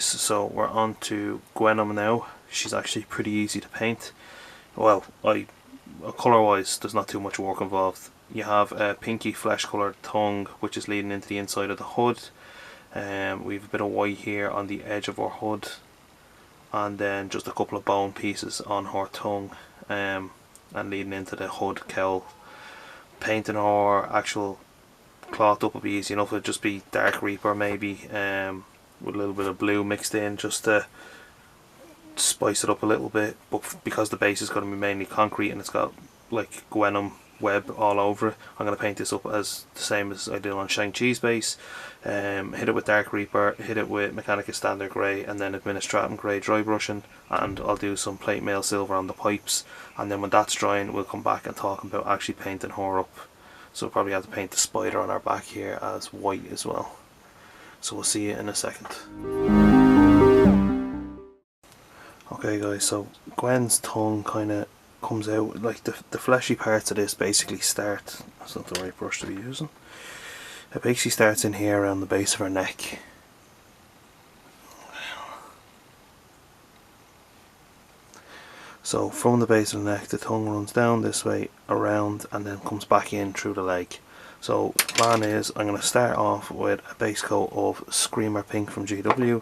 guys, so we're on to Gwenom now. She's actually pretty easy to paint. Well, colour wise there's not too much work involved. You have a pinky flesh coloured tongue which is leading into the inside of the hood. We have a bit of white here on the edge of her hood, and then just a couple of bone pieces on her tongue, and leading into the hood cowl. Painting her actual cloth up would be easy enough. It'd just be dark reaper maybe, with a little bit of blue mixed in just to spice it up a little bit, but because the base is going to be mainly concrete and it's got like Gwenom web all over it, I'm going to paint this up as the same as I did on Shang-Chi's base. Hit it with dark reaper, hit it with Mechanica standard grey, and then administratum grey dry brushing, and I'll do some plate mail silver on the pipes, and then when that's drying we'll come back and talk about actually painting her up. So we'll probably have to paint the spider on our back here as white as well. So we'll see you in a second. Okay guys, so Gwen's tongue kind of comes out, like the fleshy parts of this basically start, that's not the right brush to be using, it basically starts in here around the base of her neck. So from the base of the neck the tongue runs down this way, around, and then comes back in through the leg. So the plan is I'm going to start off with a base coat of Screamer Pink from GW,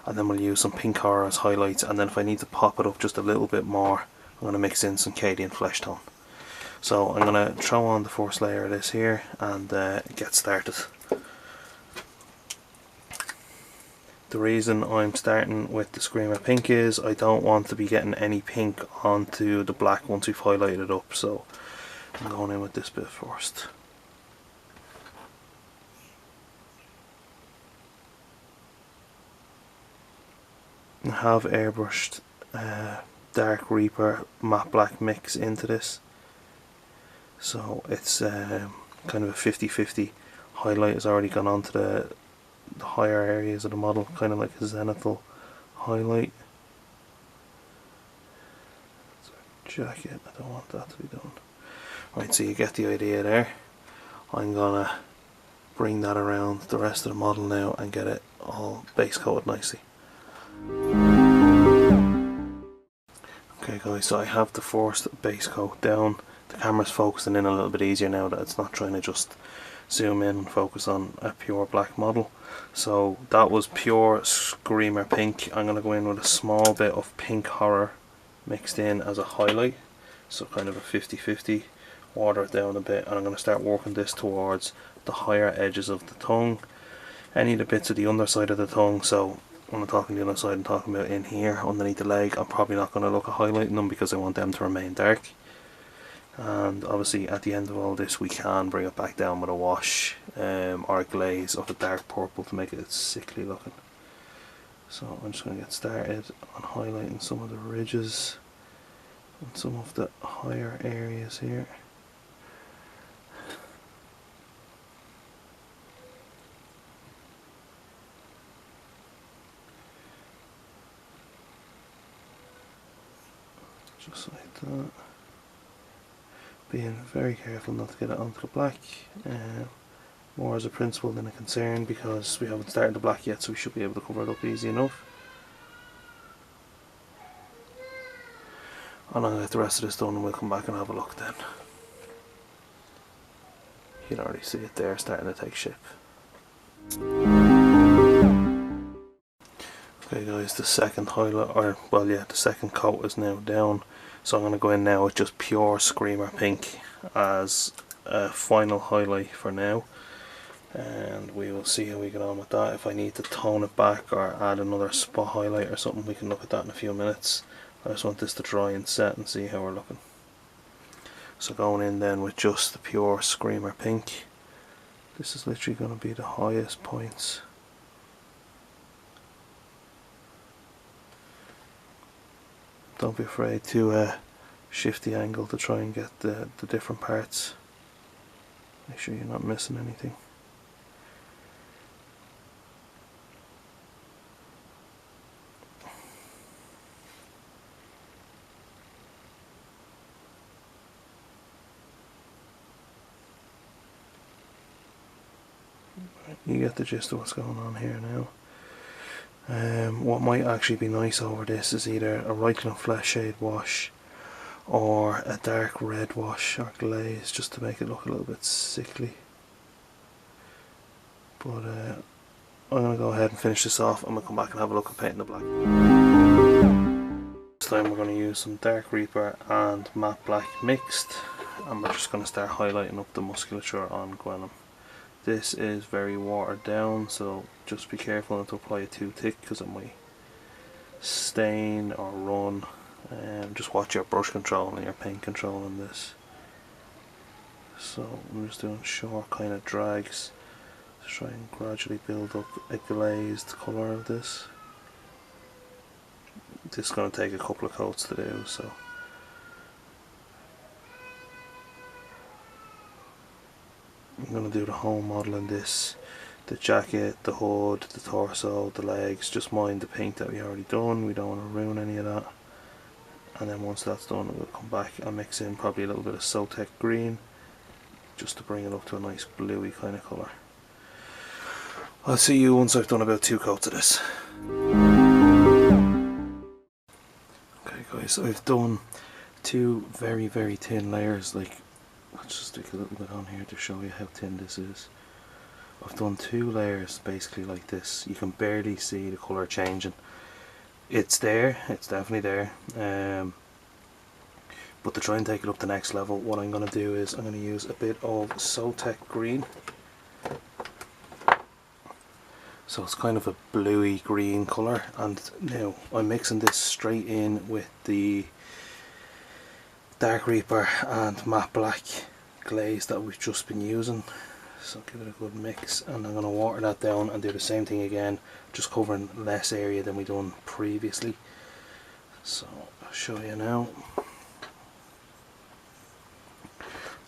and then we'll use some pink horror as highlights, and then if I need to pop it up just a little bit more I'm going to mix in some Cadian flesh tone. So I'm going to throw on the first layer of this here and get started. The reason I'm starting with the Screamer Pink is I don't want to be getting any pink onto the black once we've highlighted it up, so I'm going in with this bit first. I have airbrushed dark reaper matte black mix into this, so it's kind of a 50-50. Highlight has already gone on to the higher areas of the model, kind of like a zenithal highlight. Jacket, I don't want that to be done. Right, so you get the idea there. I'm gonna bring that around the rest of the model now and get it all base coated nicely. Okay guys, so I have the first base coat down. The camera's focusing in a little bit easier now that it's not trying to just zoom in and focus on a pure black model. So that was pure Screamer Pink. I'm going to go in with a small bit of pink horror mixed in as a highlight, so kind of a 50-50. Water it down a bit, and I'm going to start working this towards the higher edges of the tongue, any of the bits of the underside of the tongue. So when I'm talking the underside, I'm talking about in here underneath the leg. I'm probably not going to look at highlighting them because I want them to remain dark. And obviously at the end of all this we can bring it back down with a wash or a glaze of a dark purple to make it sickly looking. So I'm just going to get started on highlighting some of the ridges and some of the higher areas here. Just like that. Being very careful not to get it onto the black, more as a principle than a concern, because we haven't started the black yet, so we should be able to cover it up easy enough. And I'll get the rest of this done and we'll come back and have a look then. You can already see it there starting to take shape. Okay guys, the second highlight, or well yeah, the second coat is now down. So I'm going to go in now with just pure Screamer Pink as a final highlight for now, and we will see how we get on with that. If I need to tone it back or add another spot highlight or something, we can look at that in a few minutes. I just want this to dry and set and see how we're looking. So going in then with just the pure Screamer Pink. This is literally going to be the highest points. Don't be afraid to shift the angle to try and get the different parts. Make sure you're not missing anything. You get the gist of what's going on here now. What might actually be nice over this is either a Reichland Flesh Shade wash or a dark red wash or glaze, just to make it look a little bit sickly. But I'm going to go ahead and finish this off, and we'll come back and have a look at painting the black. This time we're going to use some Dark Reaper and matte black mixed, and we're just going to start highlighting up the musculature on Gwenom. This is very watered down, so just be careful not to apply it too thick because it might stain or run. Just watch your brush control and your paint control on this. So I'm just doing short kind of drags to try and gradually build up a glazed colour of this. This is going to take a couple of coats to do, so I'm going to do the whole model in this. The jacket, the hood, the torso, the legs, just mind the paint that we already done, we don't want to ruin any of that. And then once that's done, we'll come back and mix in probably a little bit of Sotek green just to bring it up to a nice bluey kind of colour. I'll see you once I've done about 2 coats of this. Okay guys, I've done 2 very thin layers. Like, let's just stick a little bit on here to show you how thin this is. I've done 2 layers basically like this. You can barely see the colour changing. It's there, it's definitely there, but to try and take it up the next level, what I'm going to do is I'm going to use a bit of Sotek green. So it's kind of a bluey green colour, and now I'm mixing this straight in with the Dark Reaper and matte black glaze that we've just been using. So give it a good mix, and I'm going to water that down and do the same thing again, just covering less area than we done previously. So I'll show you now.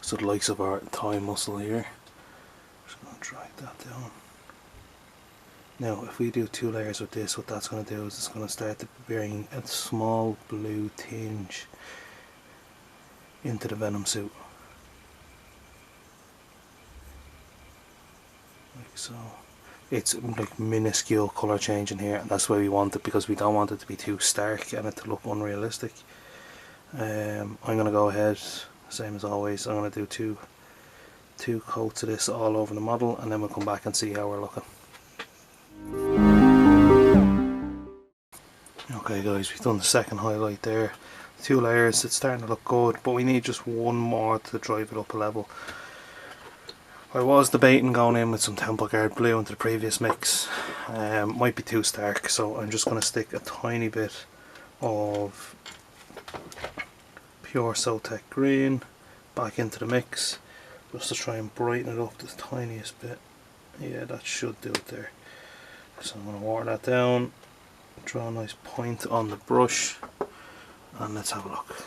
So the likes of our thigh muscle here, just going to drag that down. Now if we do 2 layers with this, what that's going to do is it's going to start to bring a small blue tinge into the Venom suit. Like so. It's like minuscule colour change in here, and that's why we want it, because we don't want it to be too stark and it to look unrealistic. I'm going to go ahead, same as always, I'm going to do two coats of this all over the model, and then we'll come back and see how we're looking. Okay guys, we've done the second highlight there. 2 layers, it's starting to look good, but we need just 1 more to drive it up a level. I was debating going in with some Temple Guard blue into the previous mix. Might be too stark, so I'm just going to stick a tiny bit of pure Sotek green back into the mix, just to try and brighten it up the tiniest bit. Yeah, that should do it there. So I'm going to water that down, draw a nice point on the brush, and let's have a look.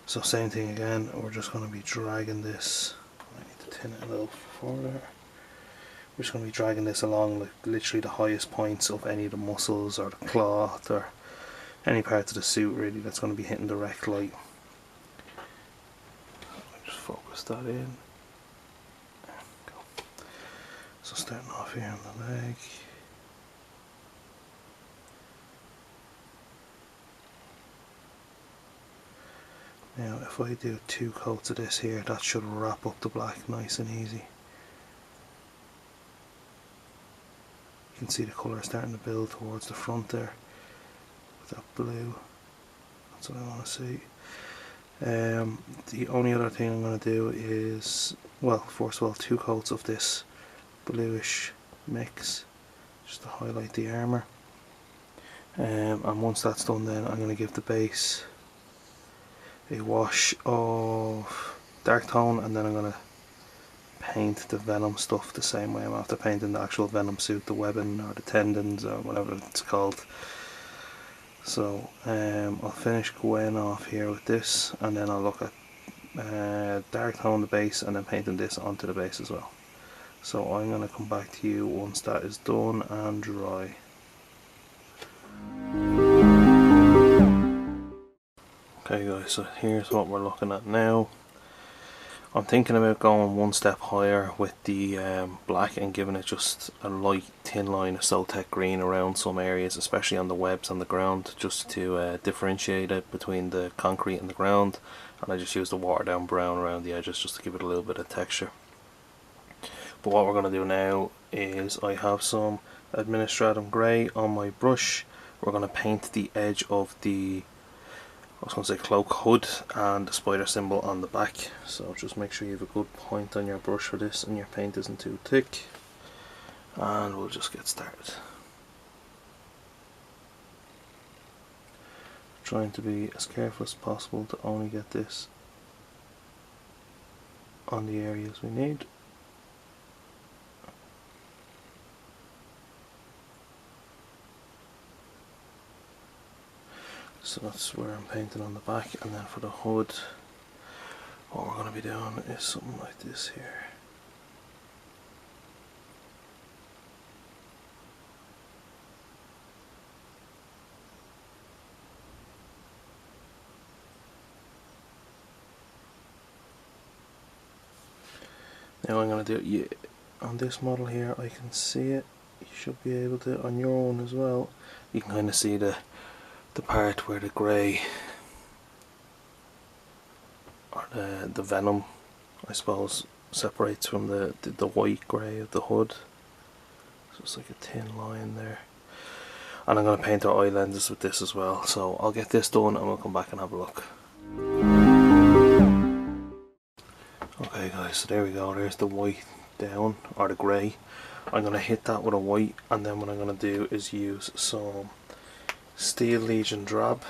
So same thing again, we're just going to be dragging this, I need to tin it a little further. We're just going to be dragging this along like literally the highest points of any of the muscles or the cloth or any parts of the suit really that's going to be hitting direct light. Just focus that in. There we go. So starting off here on the leg. Now if I do 2 coats of this here, that should wrap up the black nice and easy. You can see the colour starting to build towards the front there with that blue. That's what I want to see. The only other thing I'm going to do is, well, first of all 2 coats of this bluish mix just to highlight the armour, and once that's done, then I'm going to give the base a wash of dark tone, and then I'm going to paint the Venom stuff the same way I'm after painting the actual Venom suit, the webbing or the tendons or whatever it's called. So I'll finish Gwen off here with this, and then I'll look at dark tone the base and then painting this onto the base as well. So I'm going to come back to you once that is done and dry. Okay guys, so here's what we're looking at now. I'm thinking about going one step higher with the black and giving it just a light thin line of Soltec green around some areas, especially on the webs on the ground, just to differentiate it between the concrete and the ground. And I just use the watered down brown around the edges just to give it a little bit of texture. But what we're going to do now is I have some administratum grey on my brush. We're going to paint the edge of the, I was going to say, cloak hood and the spider symbol on the back. So just make sure you have a good point on your brush for this and your paint isn't too thick. And we'll just get started. Trying to be as careful as possible to only get this on the areas we need. So that's where I'm painting on the back, and then for the hood, what we're going to be doing is something like this here. Now I'm going to do it on this model here. I can see it. You should be able to on your one as well. You can kind of see the part where the grey or the venom, I suppose, separates from the white grey of the hood. So it's like a thin line there. And I'm going to paint our eye lenses with this as well. So I'll get this done and we'll come back and have a look. Okay guys, so there we go, there's the white down, or the grey. I'm going to hit that with a white, and then what I'm going to do is use some Steel Legion drab,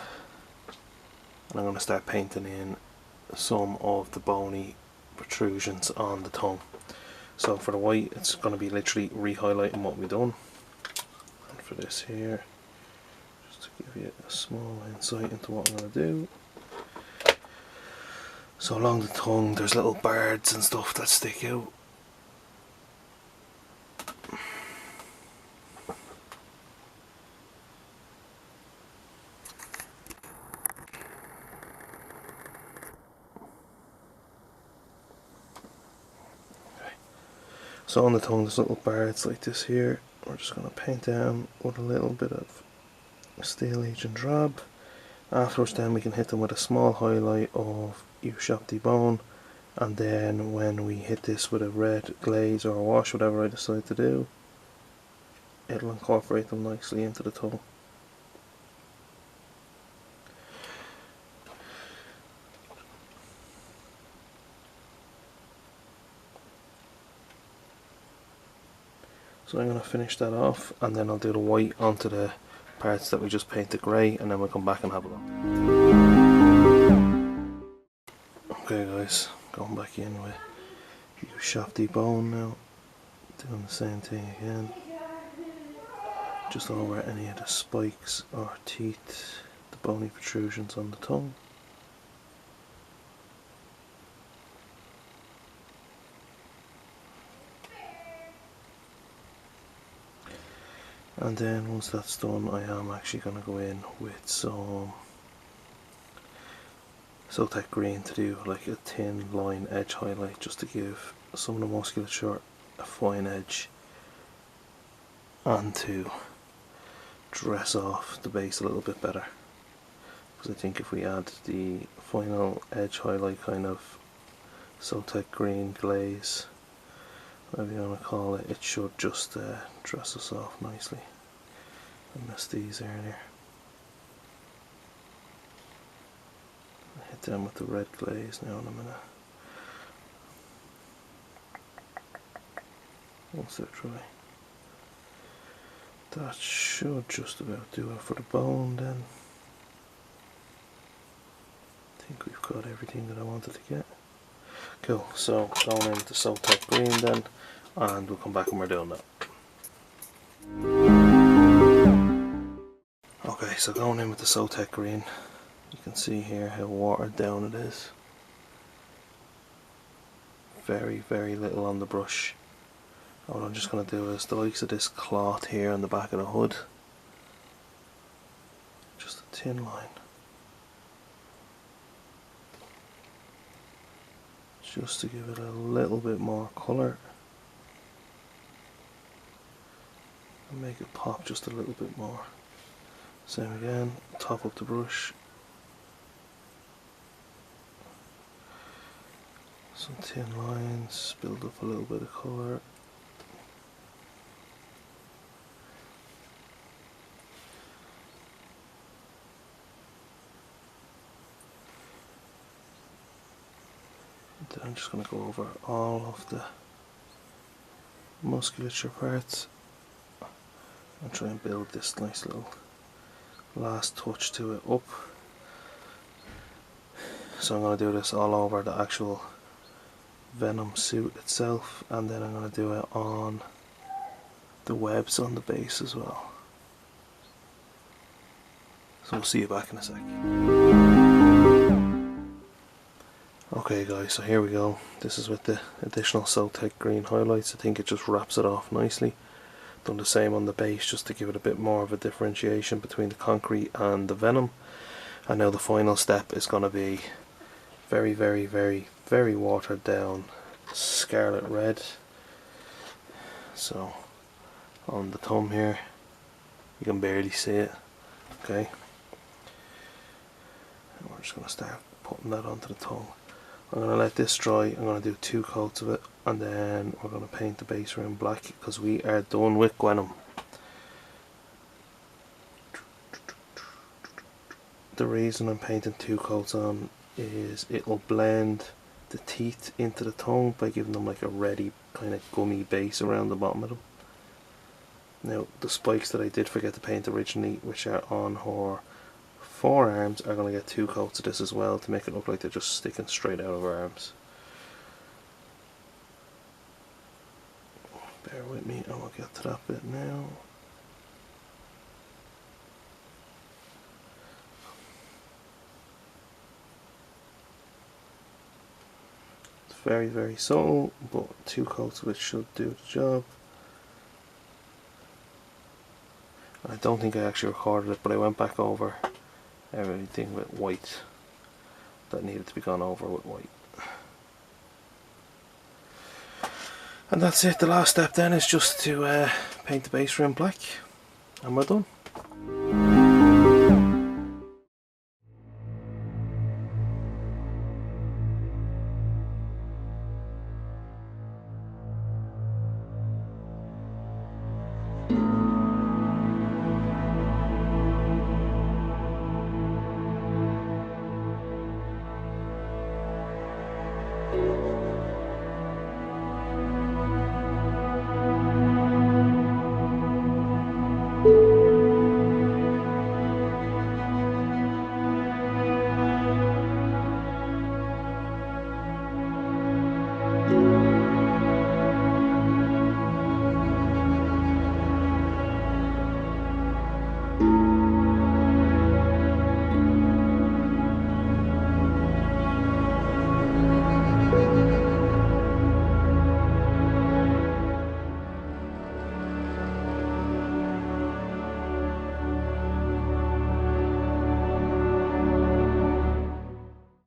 and I'm going to start painting in some of the bony protrusions on the tongue. So for the white, it's going to be literally re-highlighting what we've done. And for this here, just to give you a small insight into what I'm going to do. So along the tongue there's little birds and stuff that stick out. Okay. So on the tongue there's little birds like this here. We're just going to paint them with a little bit of Steel Legion drab. Afterwards then we can hit them with a small highlight of Ushapti bone, and then when we hit this with a red glaze or a wash, whatever I decide to do, it'll incorporate them nicely into the tongue. So I'm going to finish that off, and then I'll do the white onto the parts that we just painted grey, and then we'll come back and have a look. Okay guys, going back in with Ushapti bone now, doing the same thing again, just over any of the spikes or teeth, the bony protrusions on the tongue. And then once that's done, I am actually going to go in with some Soltec green to do like a thin line edge highlight, just to give some of the musculature a fine edge and to dress off the base a little bit better. Because I think if we add the final edge highlight kind of Soltec green glaze, whatever you want to call it, it should just dress us off nicely. I missed these earlier. Hit them with the red glaze now in a minute. Once they're dry. That should just about do it for the bone then. I think we've got everything that I wanted to get. Cool, so going into Soltec green then, and we'll come back when we're doing that. Okay, so going in with the Soltec green, you can see here how watered down it is. Very, very little on the brush. And what I'm just going to do is the likes of this cloth here on the back of the hood, just a thin line. just to give it a little bit more colour and make it pop just a little bit more. Same again, top up the brush, some thin lines, build up a little bit of colour. Then I'm just going to go over all of the musculature parts and try and build this nice little last touch to it up. So I'm going to do this all over the actual Venom suit itself, and then I'm going to do it on the webs on the base as well. So we'll see you back in a sec. Okay guys, so here we go. This is with the additional Celtic green highlights. I think it just wraps it off nicely. Done the same on the base just to give it a bit more of a differentiation between the concrete and the Venom. And now the final step is going to be very, very, very, very watered down scarlet red. So on the thumb here, you can barely see it. Okay, and we're just going to start putting that onto the tongue. I'm going to let this dry. I'm going to do 2 coats of it, and then we're going to paint the base around black because we are done with Gwenom. The reason I'm painting 2 coats on is it will blend the teeth into the tongue by giving them like a reddy kind of gummy base around the bottom of them. Now the spikes that I did forget to paint originally, which are on her forearms, are going to get 2 coats of this as well to make it look like they're just sticking straight out of her arms. Bear with me and we'll get to that bit now. It's very, very subtle, but 2 coats of it should do the job. I don't think I actually recorded it, but I went back over everything with white that needed to be gone over with white. And that's it. The last step then is just to paint the base around black, and we're done.